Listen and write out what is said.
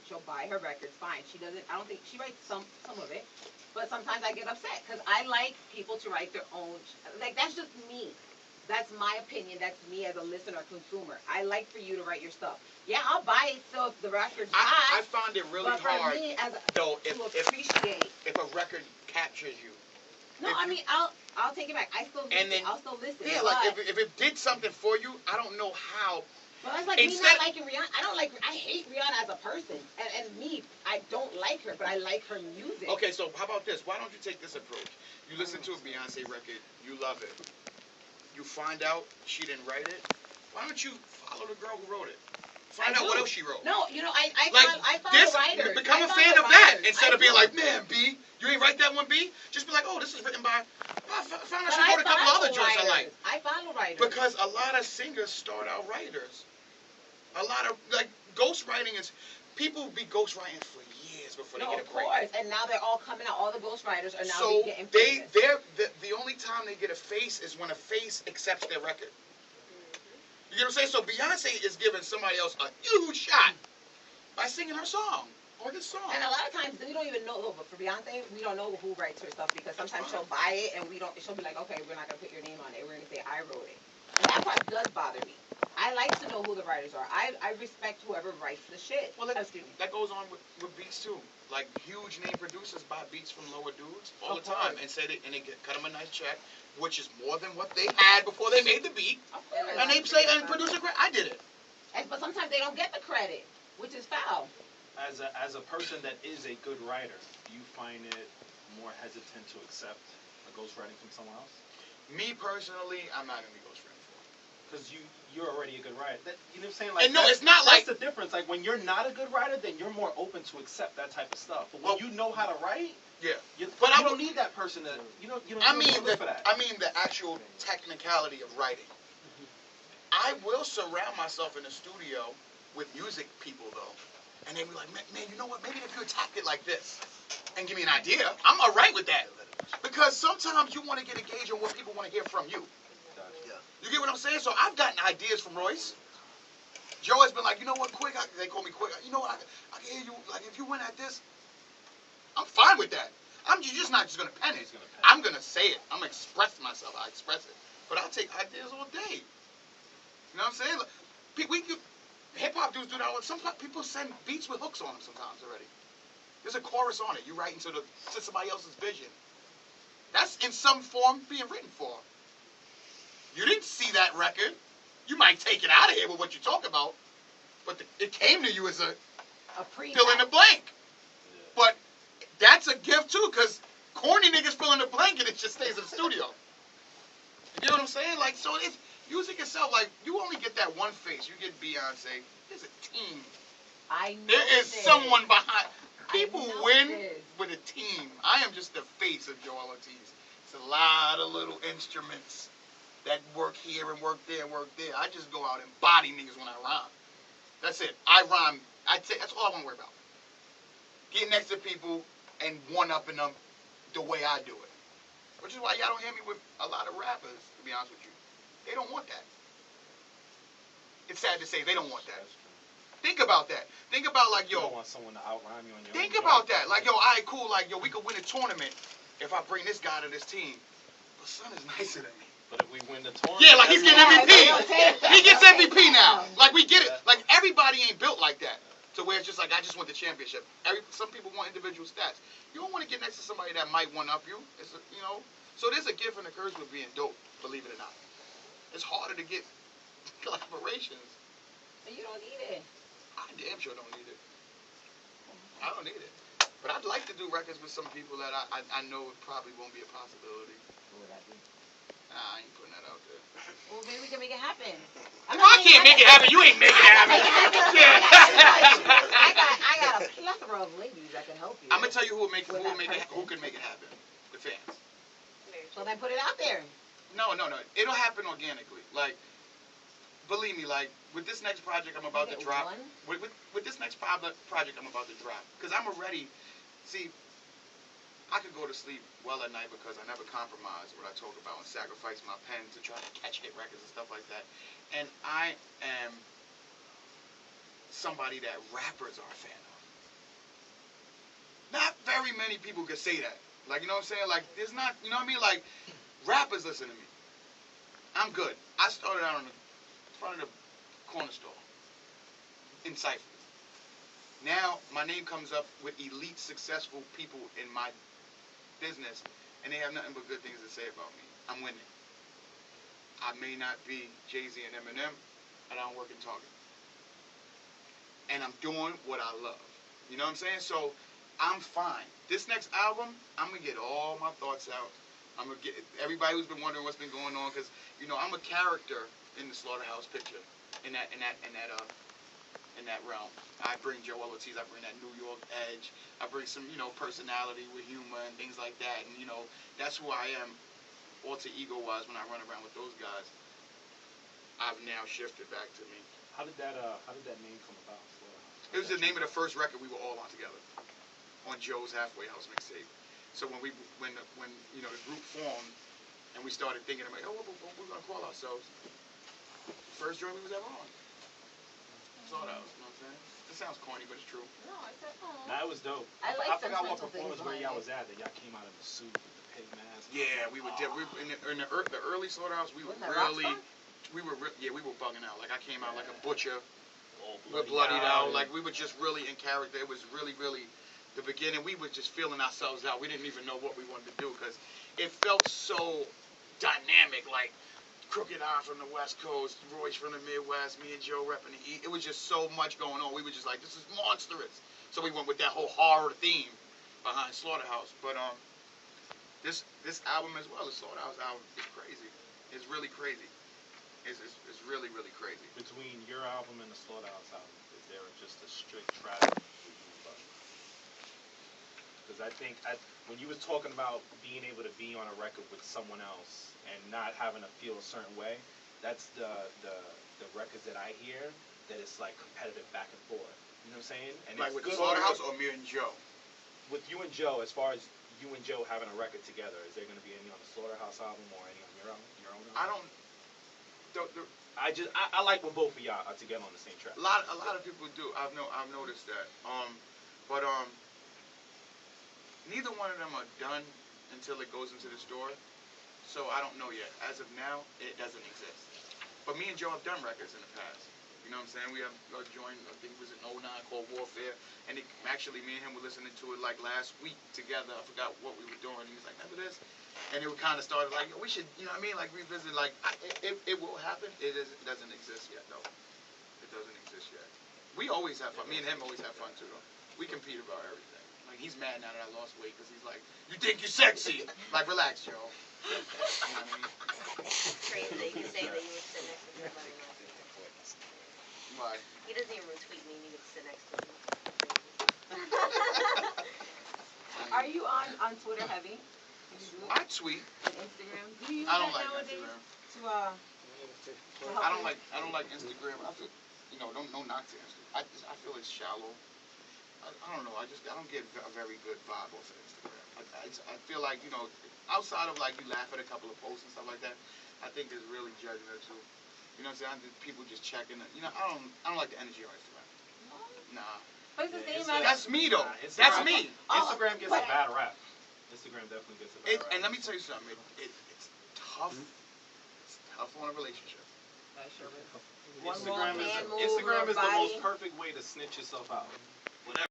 she'll buy her records. Fine. She doesn't. I don't think she writes some of it, but sometimes I get upset because I like people to write their own. Like that's just me. That's my opinion. That's me as a listener, consumer. I like for you to write your stuff. Yeah, I'll buy it so if the record's hot. I find it really but for hard me, as though to appreciate. if a record captures you. No, I mean I'll take it back. I still listen. I'll still listen. Yeah, like if it did something for you, I don't know how. But it's like me not liking Rihanna. I hate Rihanna as a person. And me, I don't like her, but I like her music. Okay, so how about this? Why don't you take this approach? You listen to a Beyonce record, you love it. You find out she didn't write it. Why don't you follow the girl who wrote it? Find out what else she wrote. No, I this, follow writers. Become a fan of that instead of being like, man, B, you ain't write that one, B. Just be like, oh, this is written by. I found out she wrote a couple other joints I like. I follow writers because a lot of singers start out writers. A lot of ghostwriting is people be ghostwriting for years before they get a break. Of course, and now they're all coming out. All the ghostwriters are now getting famous. The only time they get a face is when a face accepts their record. You know what I'm saying? So Beyonce is giving somebody else a huge shot by singing her song or this song. And a lot of times we don't even know. But for Beyonce, we don't know who writes her stuff because sometimes she'll buy it and we don't. She'll be like, okay, we're not gonna put your name on it. We're gonna say I wrote it. And that part does bother me. I like to know who the writers are. I respect whoever writes the shit. Well, that goes on with beats too. Like huge name producers buy beats from lower dudes all the time and cut them a nice check, which is more than what they had before they made the beat. And they say, and producer, I did it. But sometimes they don't get the credit, which is foul. As a person that is a good writer, do you find it more hesitant to accept a ghostwriting from someone else? Me personally, I'm not gonna be ghostwriting. Because you're already a good writer. You know what I'm saying? Like, and no, it's not that's the difference. Like, when you're not a good writer, then you're more open to accept that type of stuff. But when you know how to write, but I don't need that person to, I mean the actual technicality of writing. I will surround myself in the studio with music people, though. And they be like, man, you know what? Maybe if you attack it like this and give me an idea, I'm all right with that. Because sometimes you want to get a gauge on what people want to hear from you. You get what I'm saying? So I've gotten ideas from Royce. Joe has been like, you know what, Quick? They call me Quick. You know what? I can hear you. Like, if you went at this, I'm fine with that. You're just not just going to pen it. I'm going to say it. I'm going to express myself. I express it. But I'll take ideas all day. You know what I'm saying? Like, hip-hop dudes do that. Some people send beats with hooks on them sometimes already. There's a chorus on it. You write into somebody else's vision. That's in some form being written for. You didn't see that record. You might take it out of here with what you talk about, but it came to you as a fill in the blank. Yeah. But that's a gift too, because corny niggas fill in the blank and it just stays in the studio. You know what I'm saying? Like, so it's music itself. Like, you only get that one face. You get Beyonce. There's a team. There is someone behind. People win with a team. I am just the face of Joell Ortiz. It's a lot of little instruments that work here and work there and work there. I just go out and body niggas when I rhyme. That's it. I rhyme. That's all I want to worry about. Get next to people and one-upping them the way I do it. Which is why y'all don't hear me with a lot of rappers, to be honest with you. They don't want that. It's sad to say they don't want that. Think about that. Think about like, yo. You don't want someone to outrhyme you on your Think about that. Like, yo, all right, cool. Like, yo, we could win a tournament if I bring this guy to this team. But son is nicer than me. But if we win the tournament, yeah, like he's getting MVP. He gets MVP now. Like we get it. Like everybody ain't built like that. To where it's just like I just want the championship. Some people want individual stats. You don't want to get next to somebody that might one up you. So there's a gift and a curse with being dope. Believe it or not, it's harder to get collaborations. But you don't need it. I damn sure don't need it. I don't need it. But I'd like to do records with some people that I know it probably won't be a possibility. Who would that be? Nah, I ain't putting that out there. Well, maybe we can make it happen. If I can't make it happen, you ain't making it happen. I got a plethora of ladies that can help you. I'm gonna tell you who can make it happen. The fans. So then put it out there. No. It'll happen organically. Like, believe me, like with this next project I'm about to drop. With this next project I'm about to drop, because I'm already. See, I could go to sleep well at night because I never compromise what I talk about and sacrifice my pen to try to catch hit records and stuff like that. And I am somebody that rappers are a fan of. not very many people can say that. Like, you know what I'm saying? Like, there's not, you know what I mean? Like, rappers listen to me. I'm good. I started out in front of the corner store in Cyphers. Now, my name comes up with elite, successful people in my business, and they have nothing but good things to say about me. I'm winning. I may not be Jay-Z and Eminem, but I don't work in Target. And I'm doing what I love. You know what I'm saying? So, I'm fine. This next album, I'm going to get all my thoughts out. I'm going to get everybody who's been wondering what's been going on, because, you know, I'm a character in the Slaughterhouse picture, in that realm. I bring Joell Ortiz, I bring that New York edge, I bring some, you know, personality with humor and things like that, and, you know, that's who I am, alter ego-wise, when I run around with those guys. I've now shifted back to me. How did that name come about? It was the name of the first record we were all on together, on Joe's Halfway House mixtape. So when you know, the group formed, and we started thinking about, oh, what we're gonna call ourselves, first joint we was ever on. Slaughterhouse, you know what I'm saying? It sounds corny, but it's true. No, I said, oh. Nah, it was dope. I forgot what performance where y'all was at, that y'all came out in the suit with the pig mask. Yeah, we were in the early Slaughterhouse. We were bugging out. Like, I came out like a butcher, bloodied out. Like, we were just really in character. It was really, really the beginning. We were just feeling ourselves out. We didn't even know what we wanted to do, because it felt so dynamic. Like, Crooked Eye from the West Coast, Royce from the Midwest, me and Joe repping the East. It was just so much going on. We were just like, this is monstrous. So we went with that whole horror theme behind Slaughterhouse. But this album as well, the Slaughterhouse album, is crazy. It's really crazy. It's really, really crazy. Between your album and the Slaughterhouse album, is there just a strict track with you and Budden? Because I think when you was talking about being able to be on a record with someone else and not having to feel a certain way, that's the records that I hear that it's like competitive back and forth. You know what I'm saying? And like it's with the good Slaughterhouse or me and Joe? With you and Joe, as far as you and Joe having a record together, is there going to be any on the Slaughterhouse album or any on your own album? I don't. I like when both of y'all are together on the same track. A lot of people do. I've noticed that. But neither one of them are done until it goes into the store. So I don't know yet. As of now, it doesn't exist. But me and Joe have done records in the past. You know what I'm saying? We have joined, I think it was in 09, called Warfare. And actually, me and him were listening to it like last week together. I forgot what we were doing. He was like, remember this? And it kind of started like, we should, you know what I mean? Like, revisit, like, it will happen. It doesn't exist yet, though. It doesn't exist yet. We always have fun. Me and him always have fun, too, though. We compete about everything. Like, he's mad now that I lost weight because he's like, you think you're sexy? Like, relax, Joe. You know what I mean? Crazy that you can say that you would sit next to somebody else. Why? He doesn't even retweet me and you would sit next to him. Are you on Twitter heavy? I tweet. And Instagram? Do you use I don't that like nowadays? Instagram. I don't like Instagram. I feel, you know, no knock to Instagram. I feel it's shallow. I don't know. I don't get a very good vibe off of Instagram. I feel like, you know, outside of like you laugh at a couple of posts and stuff like that, I think it's really judgmental. You know what I'm saying? I think people just checking it. You know, I don't like the energy on Instagram. Nah. But it's the same That's me though. That's me. Instagram gets a bad rap. Instagram definitely gets a bad rap. And let me tell you something. It's tough. It's tough on a relationship. That sure is. Instagram is the most perfect way to snitch yourself out.